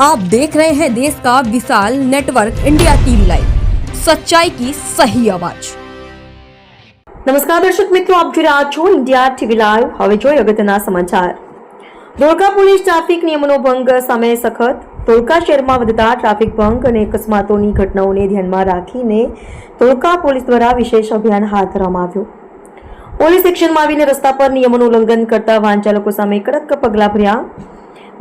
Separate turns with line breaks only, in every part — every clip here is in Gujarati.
आप देख रहे हैं देश का विशाल नेटवर्क इंडिया टीवी लाइव, सच्चाई की सही आवाज।
નમસ્કાર દર્શક મિત્રો, આપ જોઈ રહ્યા છો ઇન્ડિયા ટીવી લાઈવ। હવે જોઈએ અગત્યના સમાચાર। ધોળકા પોલીસ ટ્રાફિક નિયમોનો ભંગ સામે સખત। ધોળકા શહેરમાં વધતા ટ્રાફિક ભંગ અને અકસ્માતોની ઘટનાઓને ધ્યાનમાં રાખીને ધોળકા પોલીસ દ્વારા વિશેષ અભિયાન હાથ ધરવામાં આવ્યું। પોલીસ એક્શનમાં આવીને રસ્તા પર નિયમોનું ઉલ્લંઘન કરતા વાહન ચાલકો સામે કડક પગલાં ભર્યા।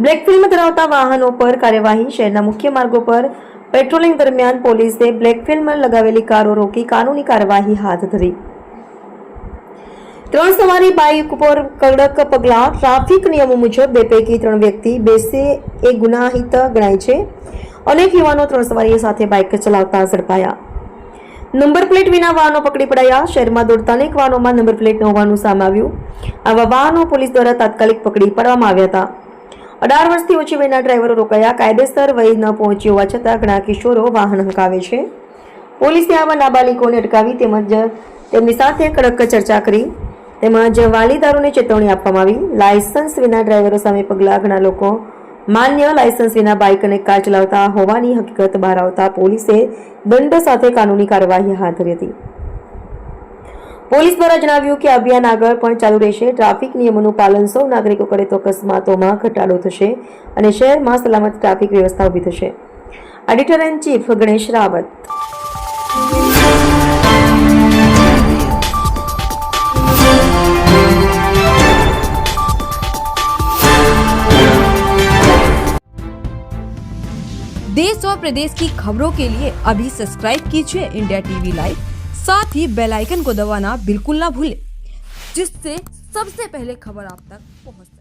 બ્લેક ફિલ્મ ધરાવતા વાહનો પર કાર્યવાહી। શહેરના મુખ્ય માર્ગો પર પેટ્રોલિંગ દરમિયાન પોલીસે બ્લેક ફિલ્મ લગાવેલી કારો રોકી કાનૂની કાર્યવાહી હાથ ધરી। 3 સવારી બાઇક ઉપર કડક પગલાં। ટ્રાફિક નિયમો મુજબ 2 પૈકી 3 વ્યક્તિ બેસે એ ગુનાહિત ગણાય છે। અનેક યુવાનો 3 સવારીઓ સાથે બાઇક ચલાવતા ઝડપાયા। નંબર પ્લેટ વિના વાહનો પકડી પડાયા। શહેરમાં દોડતા અનેક વાહનોમાં નંબર પ્લેટ ન હોવાનું સામે આવ્યું। આવા વાહનો પોલીસ દ્વારા તાત્કાલિક પકડી પાડવામાં આવ્યા હતા। 18 વર્ષથી ઓછી વયના ડ્રાઈવરો રોકાયા। કાયદેસર વય ન પહોંચી હોવા છતાં ઘણા કિશોરો વાહન હંકાવે છે। પોલીસે આવા નાબાલિગોને અટકાવી તેમજ તેમની સાથે કડક ચર્ચા કરી તેમજ વાલીદારોને ચેતવણી આપવામાં આવી। લાયસન્સ વિના ડ્રાઈવરો સામે પગલાં। ઘણા લોકો માન્ય લાયસન્સ વિના બાઇક અને કાર ચલાવતા હોવાની હકીકત બહાર આવતા પોલીસે દંડ સાથે કાનૂની કાર્યવાહી હાથ ધરી હતી। પોલીસ દ્વારા જણાવ્યું કે અભિયાન આગળ પણ ચાલુ રહેશે। ટ્રાફિક નિયમોનું પાલન સૌ નાગરિકો કરે તો અકસ્માતોમાં ઘટાડો થશે અને શહેરમાં સલામત ટ્રાફિક વ્યવસ્થા ઊભી થશે। Editor in chief Ganesh Rawat.
देश और प्रदेश की खबरों के लिए अभी सब्सक्राइब कीजिए इंडिया टीवी लाइव, साथ ही बेल आइकन को दबाना बिल्कुल ना भूलें, जिससे सबसे पहले खबर आप तक पहुंच सके।